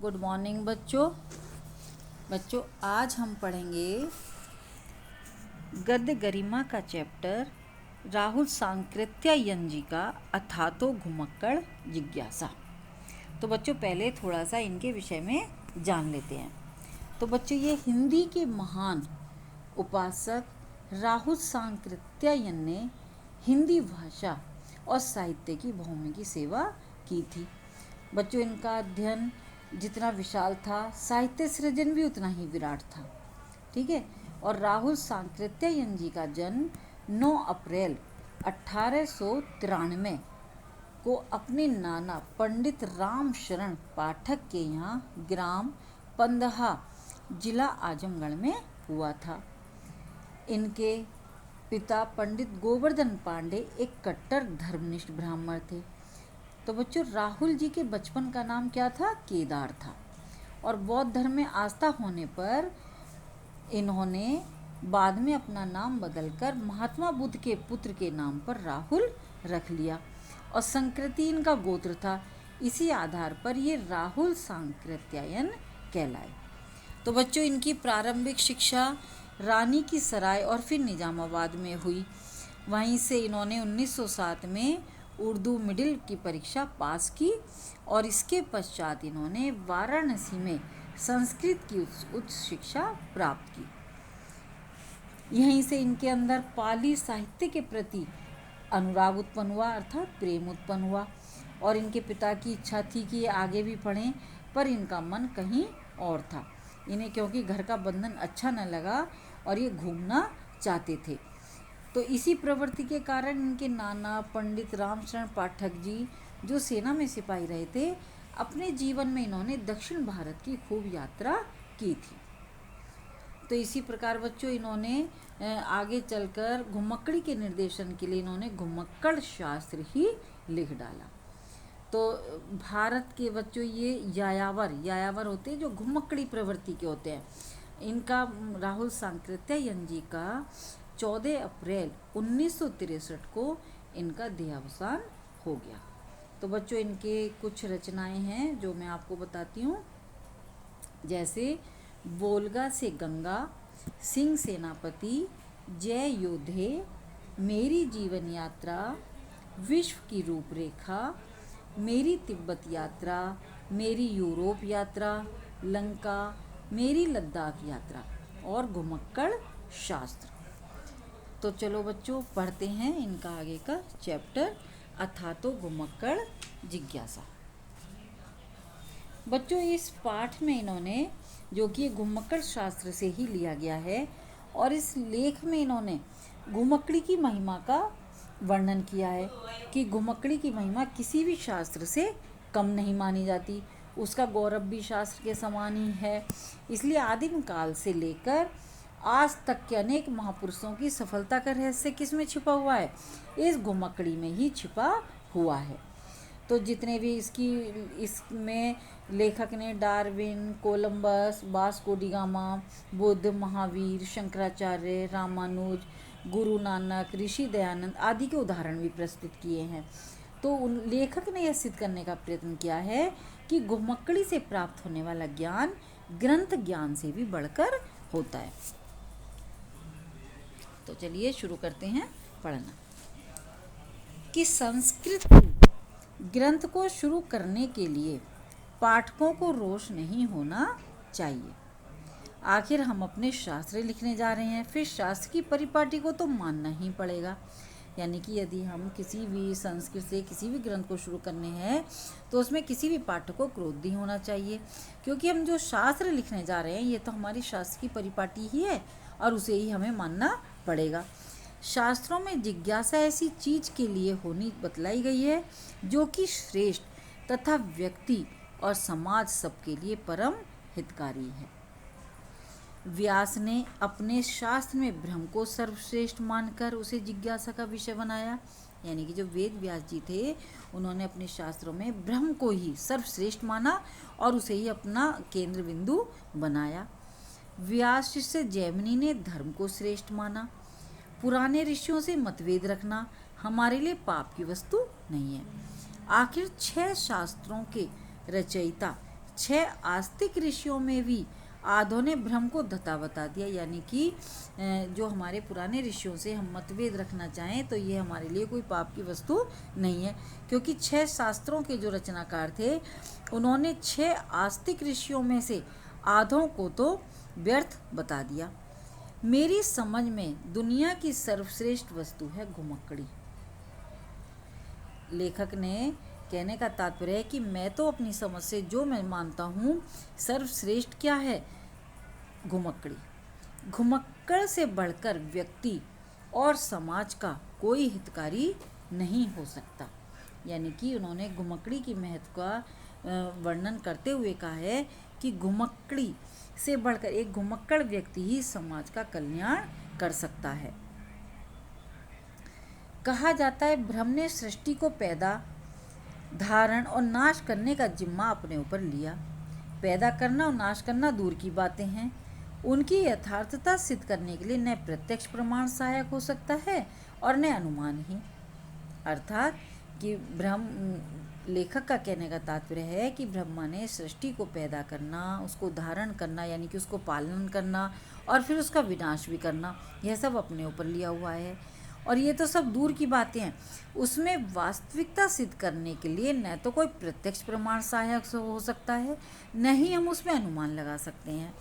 Good morning बच्चों आज हम पढ़ेंगे गद्य गरिमा का चैप्टर राहुल सांकृत्यायन जी का अथातो घुमक्कड़ जिज्ञासा। तो बच्चों पहले थोड़ा सा इनके विषय में जान लेते हैं। तो बच्चों ये हिंदी के महान उपासक राहुल सांकृत्यायन ने हिंदी भाषा और साहित्य की बहुमुखी सेवा की थी। बच्चों इनका अध्ययन जितना विशाल था, साहित्य सृजन भी उतना ही विराट था। ठीक है। और राहुल सांकृत्यायन जी का जन्म 9 अप्रैल 1893 को अपने नाना पंडित राम शरण पाठक के यहाँ ग्राम पंदहा जिला आजमगढ़ में हुआ था। इनके पिता पंडित गोवर्धन पांडे एक कट्टर धर्मनिष्ठ ब्राह्मण थे। तो बच्चों राहुल जी के बचपन का नाम क्या था? केदार था। और बौद्ध धर्म में आस्था होने पर इन्होंने बाद में अपना नाम बदलकर महात्मा बुद्ध के पुत्र के नाम पर राहुल रख लिया। और संकृति इनका गोत्र था। इसी आधार पर ये राहुल सांकृत्यायन कहलाए। तो बच्चों इनकी प्रारंभिक शिक्षा रानी की सराय और फिर निजामाबाद में हुई। वहीं से इन्होंने 1907 में उर्दू मिडिल की परीक्षा पास की और इसके पश्चात इन्होंने वाराणसी में संस्कृत की उच्च शिक्षा प्राप्त की। यहीं से इनके अंदर पाली साहित्य के प्रति अनुराग उत्पन्न हुआ, अर्थात प्रेम उत्पन्न हुआ। और इनके पिता की इच्छा थी कि ये आगे भी पढ़ें, पर इनका मन कहीं और था। इन्हें क्योंकि घर का बंधन अच्छा न लगा और ये घूमना चाहते थे। तो इसी प्रवृत्ति के कारण इनके नाना पंडित रामशरण पाठक जी जो सेना में सिपाही रहे थे, अपने जीवन में इन्होंने दक्षिण भारत की खूब यात्रा की थी। तो इसी प्रकार बच्चों इन्होंने आगे चलकर घुमक्कड़ी के निर्देशन के लिए इन्होंने घुमक्कड़ शास्त्र ही लिख डाला। तो भारत के बच्चों ये यायावर होते हैं जो घुमक्कड़ी प्रवृत्ति के होते हैं। इनका राहुल सांकृत्यायन जी का 14 अप्रैल 1963 को इनका देहावसान हो गया। तो बच्चों इनके कुछ रचनाएं हैं जो मैं आपको बताती हूँ, जैसे बोलगा से गंगा, सिंह सेनापति, जय योधे, मेरी जीवन यात्रा, विश्व की रूपरेखा, मेरी तिब्बत यात्रा, मेरी यूरोप यात्रा, लंका, मेरी लद्दाख यात्रा और घुमक्कड़ शास्त्र। तो चलो बच्चों पढ़ते हैं इनका आगे का चैप्टर अथातो घुमक्कड़ जिज्ञासा। बच्चों इस पाठ में इन्होंने, जो कि घुमक्कड़ शास्त्र से ही लिया गया है, और इस लेख में इन्होंने घुमक्कड़ी की महिमा का वर्णन किया है कि घुमक्कड़ी की महिमा किसी भी शास्त्र से कम नहीं मानी जाती। उसका गौरव भी शास्त्र के समान ही है। इसलिए आदिम काल से लेकर आज तक के अनेक महापुरुषों की सफलता का रहस्य किस में छिपा हुआ है? इस घुमक्कड़ी में ही छिपा हुआ है। तो जितने भी इसमें लेखक ने Darwin, Columbus, Vasco da Gama, Buddha, Mahavir, Shankaracharya, Ramanuja, Guru Nanak, ऋषि दयानंद आदि के उदाहरण भी प्रस्तुत किए हैं। तो उन लेखक ने यह सिद्ध करने का प्रयत्न किया है कि घुमक्कड़ी से प्राप्त होने वाला ज्ञान ग्रंथ ज्ञान से भी बढ़कर होता है। तो चलिए शुरू करते हैं पढ़ना। कि संस्कृत ग्रंथ को शुरू करने के लिए पाठकों को रोष नहीं होना चाहिए। आखिर हम अपने शास्त्र लिखने जा रहे हैं, फिर शास्त्र की परिपाटी को तो मानना ही पड़ेगा। यानी कि यदि हम किसी भी संस्कृत से किसी भी ग्रंथ को शुरू करने हैं तो उसमें किसी भी पाठक को क्रोध नहीं होना चाहिए, क्योंकि हम जो शास्त्र लिखने जा रहे हैं ये तो हमारी शास्त्र की परिपाटी ही है और उसे ही हमें मानना पड़ेगा। शास्त्रों में जिज्ञासा ऐसी चीज के लिए होनी बतलाई गई है जो कि श्रेष्ठ तथा व्यक्ति और समाज सबके लिए परम हितकारी है। व्यास ने अपने शास्त्र में ब्रह्म को सर्वश्रेष्ठ मानकर उसे जिज्ञासा का विषय बनाया। यानी कि जो वेद व्यास जी थे उन्होंने अपने शास्त्रों में ब्रह्म को ही सर्वश्रेष्ठ माना और उसे ही अपना केंद्र बिंदु बनाया। व्यास शिष्य जैमिनी ने धर्म को श्रेष्ठ माना। पुराने ऋषियों से मतभेद रखना हमारे लिए पाप की वस्तु नहीं है। आखिर 6 शास्त्रों के रचयिता 6 आस्तिक ऋषियों में भी आधों ने भ्रम को धता बता दिया। यानी कि जो हमारे पुराने ऋषियों से हम मतभेद रखना चाहें तो ये हमारे लिए कोई पाप की वस्तु नहीं है, क्योंकि 6 शास्त्रों के जो रचनाकार थे उन्होंने 6 आस्तिक ऋषियों में से आधों को तो व्यर्थ बता दिया। मेरी समझ में दुनिया की सर्वश्रेष्ठ वस्तु है घुमक्कड़ी। लेखक ने कहने का तात्पर्य है कि मैं तो अपनी समझ से जो मैं मानता हूँ सर्वश्रेष्ठ क्या है, घुमक्कड़ी। घुमक्कड़ से बढ़कर व्यक्ति और समाज का कोई हितकारी नहीं हो सकता। यानी कि उन्होंने घुमक्कड़ी की महत्व का वर्णन करते हुए कहा है कि घुमक्कड़ी से बढ़कर एक घुमक्कड़ व्यक्ति ही समाज का कल्याण कर सकता है। कहा जाता है ब्रह्म ने सृष्टि को पैदा, धारण और नाश करने का जिम्मा अपने ऊपर लिया। पैदा करना और नाश करना दूर की बातें हैं, उनकी यथार्थता सिद्ध करने के लिए न प्रत्यक्ष प्रमाण सहायक हो सकता है और न अनुमान ही। अर्थात कि लेखक का कहने का तात्पर्य है कि ब्रह्मा ने सृष्टि को पैदा करना, उसको धारण करना यानी कि उसको पालन करना और फिर उसका विनाश भी करना, यह सब अपने ऊपर लिया हुआ है। और ये तो सब दूर की बातें हैं, उसमें वास्तविकता सिद्ध करने के लिए न तो कोई प्रत्यक्ष प्रमाण सहायक हो सकता है, न ही हम उसमें अनुमान लगा सकते हैं।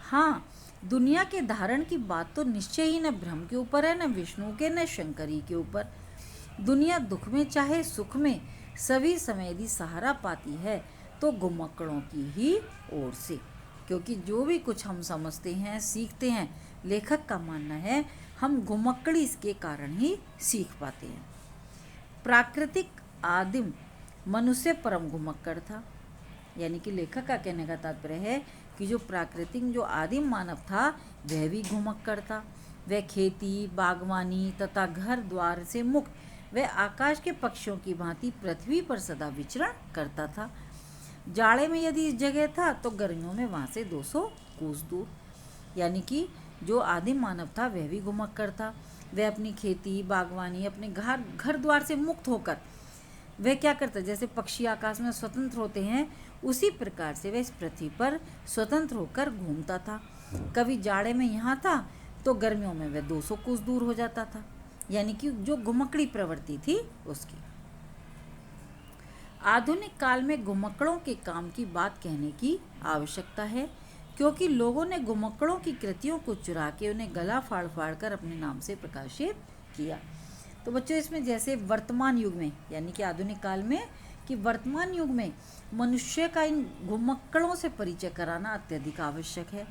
हाँ, दुनिया के धारण की बात तो निश्चय ही न ब्रह्म के ऊपर है, न विष्णु के, न शंकरी के ऊपर। दुनिया दुख में चाहे सुख में सभी समय यदि सहारा पाती है तो घुमक्कड़ों की ही ओर से, क्योंकि जो भी कुछ हम समझते हैं, सीखते हैं, लेखक का मानना है हम घुमक्कड़ी के कारण ही सीख पाते हैं। प्राकृतिक आदिम मनुष्य परम घुमक्कड़ था। यानी कि लेखक का कहने का तात्पर्य है कि जो प्राकृतिक जो आदिम मानव था वह भी घुमक्कड़ था। वह खेती, बागवानी तथा घर द्वार से मुक्त वह आकाश के पक्षियों की भांति पृथ्वी पर सदा विचरण करता था। जाड़े में यदि इस जगह था तो गर्मियों में वहाँ से 200 कोस दूर। यानी कि जो आदिम मानव था वह भी घुमक्कड़ था। वह अपनी खेती, बागवानी, अपने घर द्वार से मुक्त होकर वह क्या करता, जैसे पक्षी आकाश में स्वतंत्र होते हैं उसी प्रकार से वह इस पृथ्वी पर स्वतंत्र होकर घूमता था। कभी जाड़े में यहाँ था तो गर्मियों में वह 200 कोस दूर हो जाता था। यानी कि जो घुमक्कड़ी प्रवृत्ति थी उसकी। आधुनिक काल में घुमक्कड़ों के काम की बात कहने की आवश्यकता है, क्योंकि लोगों ने घुमक्कड़ों की कृतियों को चुरा के उन्हें गला फाड़ फाड़ कर अपने नाम से प्रकाशित किया। तो बच्चों इसमें जैसे वर्तमान युग में यानी कि आधुनिक काल में कि वर्तमान युग में मनुष्य का इन घुमक्कड़ों से परिचय कराना अत्यधिक आवश्यक है,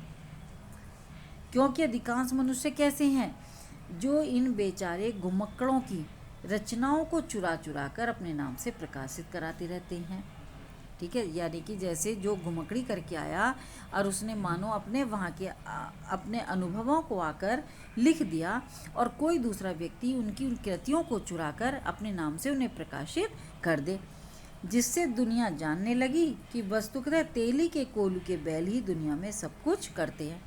क्योंकि अधिकांश मनुष्य कैसे हैं जो इन बेचारे घुमक्कड़ों की रचनाओं को चुरा चुरा कर अपने नाम से प्रकाशित कराते रहते हैं। ठीक है, यानी कि जैसे जो घुमक्कड़ी करके आया और उसने मानो अपने वहाँ के अपने अनुभवों को आकर लिख दिया और कोई दूसरा व्यक्ति उनकी उन कृतियों को चुरा कर अपने नाम से उन्हें प्रकाशित कर दे, जिससे दुनिया जानने लगी कि वस्तुतः तेली के कोलू के बैल ही दुनिया में सब कुछ करते हैं।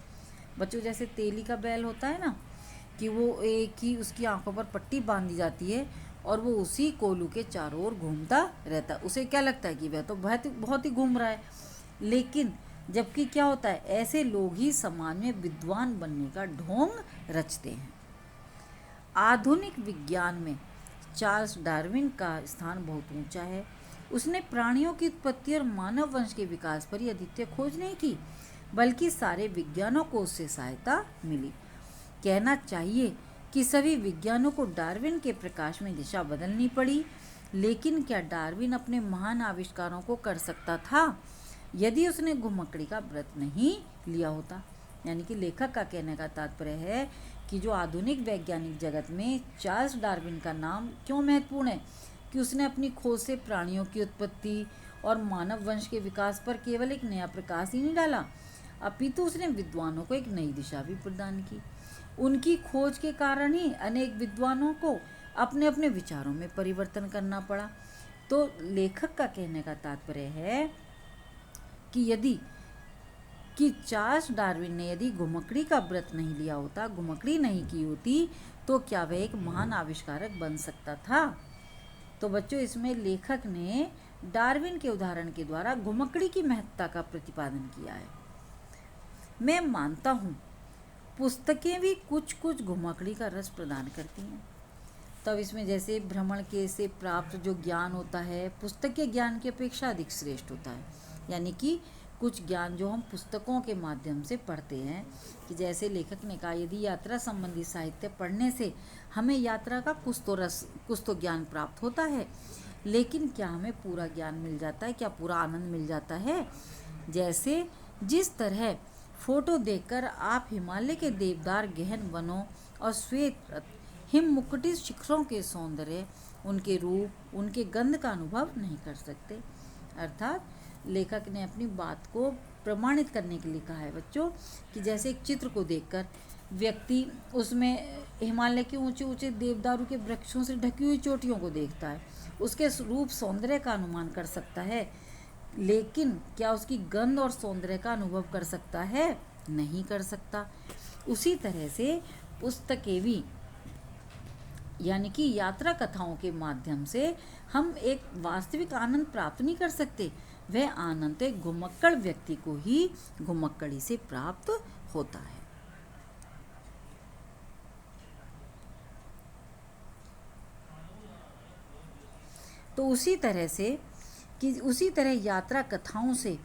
बच्चों जैसे तेली का बैल होता है ना कि वो एक ही उसकी आंखों पर पट्टी बांध दी जाती है और वो उसी कोलू के चारों ओर घूमता रहता है। उसे क्या लगता है कि वह तो बहुत ही घूम रहा है, लेकिन जबकि क्या होता है, ऐसे लोग ही समाज में विद्वान बनने का ढोंग रचते हैं। आधुनिक विज्ञान में चार्ल्स डार्विन का स्थान बहुत ऊंचा है। उसने प्राणियों की उत्पत्ति और मानव वंश के विकास पर ही अद्वितीय खोज नहीं की, बल्कि सारे विज्ञानों को उससे सहायता मिली। कहना चाहिए कि सभी विज्ञानों को डार्विन के प्रकाश में दिशा बदलनी पड़ी, लेकिन क्या डार्विन अपने महान आविष्कारों को कर सकता था यदि उसने घुमक्कड़ी का व्रत नहीं लिया होता। यानी कि लेखक का कहने का तात्पर्य है कि जो आधुनिक वैज्ञानिक जगत में चार्ल्स डार्विन का नाम क्यों महत्वपूर्ण है कि उसने अपनी खोज से प्राणियों की उत्पत्ति और मानव वंश के विकास पर केवल एक नया प्रकाश ही नहीं डाला, अपितु उसने विद्वानों को एक नई दिशा भी प्रदान की। उनकी खोज के कारण ही अनेक विद्वानों को अपने अपने विचारों में परिवर्तन करना पड़ा। तो लेखक का कहने का तात्पर्य है कि चार्ल्स डार्विन ने यदि घुमक्कड़ी का व्रत नहीं लिया होता, घुमक्कड़ी नहीं की होती, तो क्या वह एक महान आविष्कारक बन सकता था। तो बच्चों इसमें लेखक ने डार्विन के उदाहरण के द्वारा घुमक्कड़ी की महत्ता का प्रतिपादन किया है। मैं मानता हूँ पुस्तकें भी कुछ कुछ घुमक्कड़ी का रस प्रदान करती हैं। तब इसमें जैसे भ्रमण के से प्राप्त जो ज्ञान होता है पुस्तक के ज्ञान की अपेक्षा अधिक श्रेष्ठ होता है। यानी कि कुछ ज्ञान जो हम पुस्तकों के माध्यम से पढ़ते हैं, कि जैसे लेखक ने कहा यदि यात्रा संबंधी साहित्य पढ़ने से हमें यात्रा का कुछ तो ज्ञान प्राप्त होता है, लेकिन क्या हमें पूरा ज्ञान मिल जाता है, क्या पूरा आनंद मिल जाता है? जैसे जिस तरह फोटो देखकर आप हिमालय के देवदार गहन वनों और श्वेत हिम मुकुटित शिखरों के सौंदर्य, उनके रूप, उनके गंध का अनुभव नहीं कर सकते। अर्थात लेखक ने अपनी बात को प्रमाणित करने के लिए कहा है बच्चों कि जैसे एक चित्र को देखकर व्यक्ति उसमें हिमालय के ऊंचे ऊंचे देवदारू के वृक्षों से ढकी हुई चोटियों को देखता है, उसके रूप सौंदर्य का अनुमान कर सकता है, लेकिन क्या उसकी गंध और सौंदर्य का अनुभव कर सकता है? नहीं कर सकता। उसी तरह से पुस्तकें भी, यानी कि यात्रा कथाओं के माध्यम से हम एक वास्तविक आनंद प्राप्त नहीं कर सकते। वह आनंद एक घुमक्कड़ व्यक्ति को ही घुमक्कड़ी से प्राप्त होता है। तो उसी तरह यात्रा कथाओं से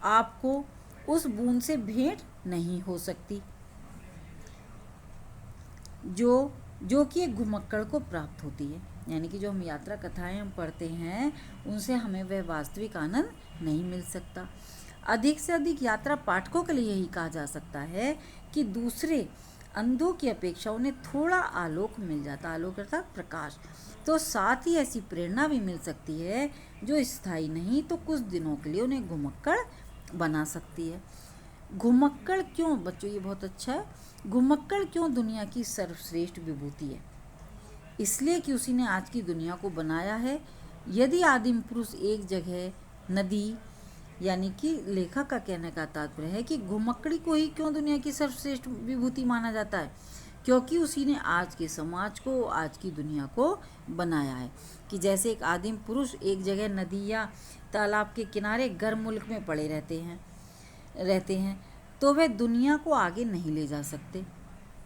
आपको उस बूंद से भेंट नहीं हो सकती जो कि एक घुमक्कड़ को प्राप्त होती है। यानी कि जो हम यात्रा कथाएं हम पढ़ते हैं उनसे हमें वह वास्तविक आनंद नहीं मिल सकता। अधिक से अधिक यात्रा पाठकों के लिए यही कहा जा सकता है कि दूसरे अंधों की अपेक्षा उन्हें थोड़ा आलोक मिल जाता, आलोक अर्थात प्रकाश। तो साथ ही ऐसी प्रेरणा भी मिल सकती है जो स्थायी नहीं तो कुछ दिनों के लिए उन्हें घुमक्कड़ बना सकती है। घुमक्कड़ क्यों बच्चों, ये बहुत अच्छा है, घुमक्कड़ क्यों दुनिया की सर्वश्रेष्ठ विभूति है? इसलिए कि उसी ने आज की दुनिया को बनाया है। यदि आदिम पुरुष एक जगह नदी, यानी कि लेखक का कहने का तात्पर्य है कि घुमक्कड़ी को ही क्यों दुनिया की सर्वश्रेष्ठ विभूति माना जाता है, क्योंकि उसी ने आज के समाज को, आज की दुनिया को बनाया है। कि जैसे एक आदिम पुरुष एक जगह नदी या तालाब के किनारे गर्म मुल्क में पड़े रहते हैं तो वे दुनिया को आगे नहीं ले जा सकते।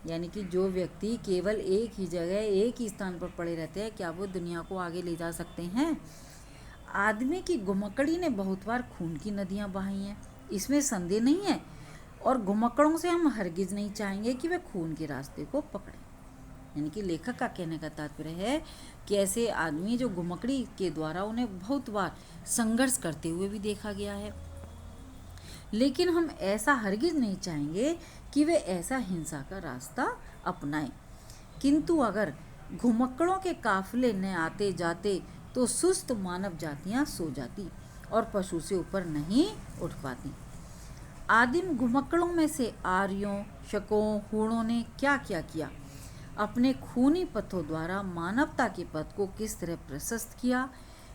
यानी कि जो व्यक्ति केवल एक ही जगह, एक ही स्थान पर पड़े रहते हैं, क्या वो दुनिया को आगे ले जा सकते हैं? आदमी की घुमक्कड़ी ने बहुत बार खून की नदियां बहाई हैं, इसमें संदेह नहीं है। और घुमक्कड़ों से हम हरगिज नहीं चाहेंगे कि वे खून के रास्ते को पकड़ें। यानी कि लेखक का कहने का तात्पर्य है कि ऐसे आदमी जो घुमक्कड़ी के द्वारा उन्हें बहुत बार संघर्ष करते हुए भी देखा गया है, लेकिन हम ऐसा हरगिज नहीं चाहेंगे कि वे ऐसा हिंसा का रास्ता अपनाएं। किंतु अगर घुमक्कड़ों के काफिले न आते जाते तो सुस्त मानव जातियां सो जाती और पशु से ऊपर नहीं उठ पाती। आदिम घुमक्कड़ों में से आर्यों, शकों, हूणों ने क्या क्या किया, अपने खूनी पथों द्वारा मानवता के पथ को किस तरह प्रशस्त किया,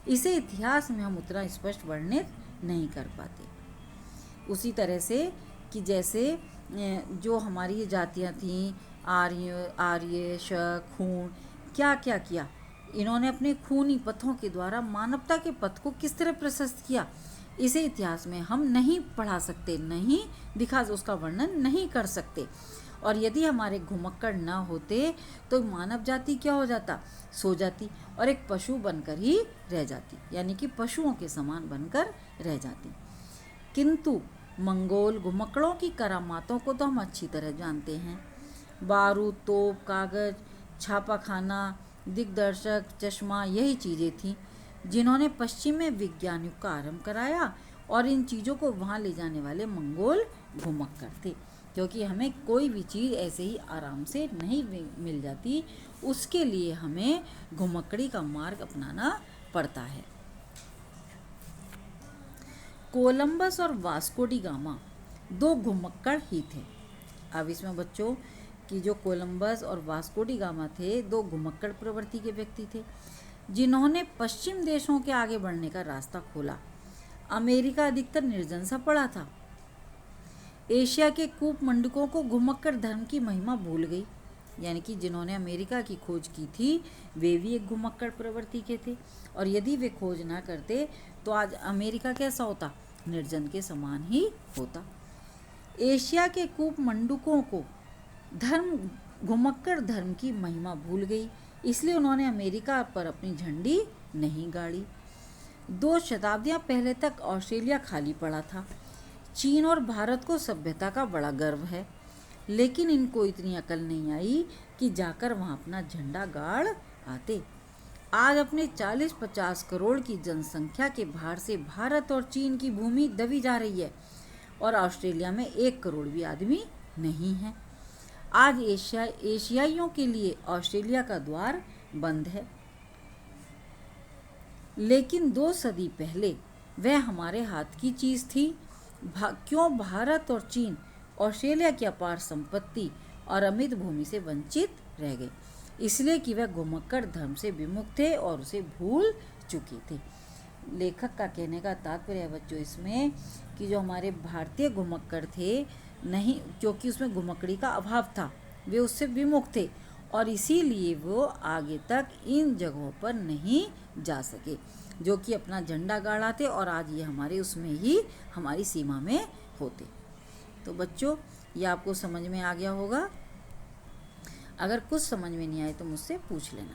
इसे इतिहास में हम उतना स्पष्ट वर्णित नहीं कर पाते। उसी तरह से कि जैसे जो हमारी ये जातियाँ थीं, आर्य, शक, हूण, क्या क्या किया, इन्होंने अपने खूनी पथों के द्वारा मानवता के पथ को किस तरह प्रशस्त किया, इसे इतिहास में हम नहीं पढ़ा सकते, नहीं दिखा, उसका वर्णन नहीं कर सकते। और यदि हमारे घुमक्कड़ न होते तो मानव जाति क्या हो जाता? सो जाती और एक पशु बनकर ही रह जाती, यानी कि पशुओं के समान बनकर रह जाती। किंतु मंगोल घुमक्कड़ों की करामातों को तो हम अच्छी तरह जानते हैं। बारूद, तोप, कागज, छापाखाना, दिग्दर्शक, चश्मा, यही चीज़ें थीं जिन्होंने पश्चिम में विज्ञान युग का आरंभ कराया। और इन चीज़ों को वहाँ ले जाने वाले मंगोल घुमक्कड़ थे, क्योंकि हमें कोई भी चीज़ ऐसे ही आराम से नहीं मिल जाती, उसके लिए हमें घुमक्कड़ी का मार्ग अपनाना पड़ता है। कोलंबस और वास्को डी गामा दो घुमक्कड़ ही थे। अब इसमें बच्चों कि जो कोलंबस और वास्को डी गामा थे, दो घुमक्कड़ प्रवृत्ति के व्यक्ति थे जिन्होंने पश्चिम देशों के आगे बढ़ने का रास्ता खोला। अमेरिका अधिकतर निर्जन सा पड़ा था। एशिया के कूप मंडकों को घुमक्कड़ धर्म की महिमा भूल गई। यानी कि जिन्होंने अमेरिका की खोज की थी वे भी एक घुमक्कड़ प्रवृत्ति के थे, और यदि वे खोज ना करते तो आज अमेरिका कैसा होता, निर्जन के समान ही होता। एशिया के कूपमंडूकों को घुमक्कड़ धर्म की महिमा भूल गई, इसलिए उन्होंने अमेरिका पर अपनी झंडी नहीं गाड़ी। 2 शताब्दियां पहले तक ऑस्ट्रेलिया खाली पड़ा था। चीन और भारत को सभ्यता का बड़ा गर्व है, लेकिन इनको इतनी अकल नहीं आई कि जाकर वहां अपना झंडा गाड़ आते। आज अपने 40-50 करोड़ की जनसंख्या के भार से भारत और चीन की भूमि दबी जा रही है, और ऑस्ट्रेलिया में 1 करोड़ भी आदमी नहीं है। आज एशियाइयों के लिए ऑस्ट्रेलिया का द्वार बंद है, लेकिन 2 सदी पहले वह हमारे हाथ की चीज थी। क्यों भारत और चीन ऑस्ट्रेलिया की अपार संपत्ति और अमित भूमि से वंचित रह गए? इसलिए कि वह घुमक्कड़ धर्म से विमुख थे और उसे भूल चुके थे। लेखक का कहने का तात्पर्य है बच्चों इसमें कि जो हमारे भारतीय घुमक्कड़ थे, नहीं, क्योंकि उसमें घुमक्कड़ी का अभाव था, वे उससे विमुख थे और इसीलिए वो आगे तक इन जगहों पर नहीं जा सके, जो कि अपना झंडा गाड़ाते और आज ये हमारे उसमें ही हमारी सीमा में होते। तो बच्चों ये आपको समझ में आ गया होगा। अगर कुछ समझ में नहीं आए तो मुझसे पूछ लेना।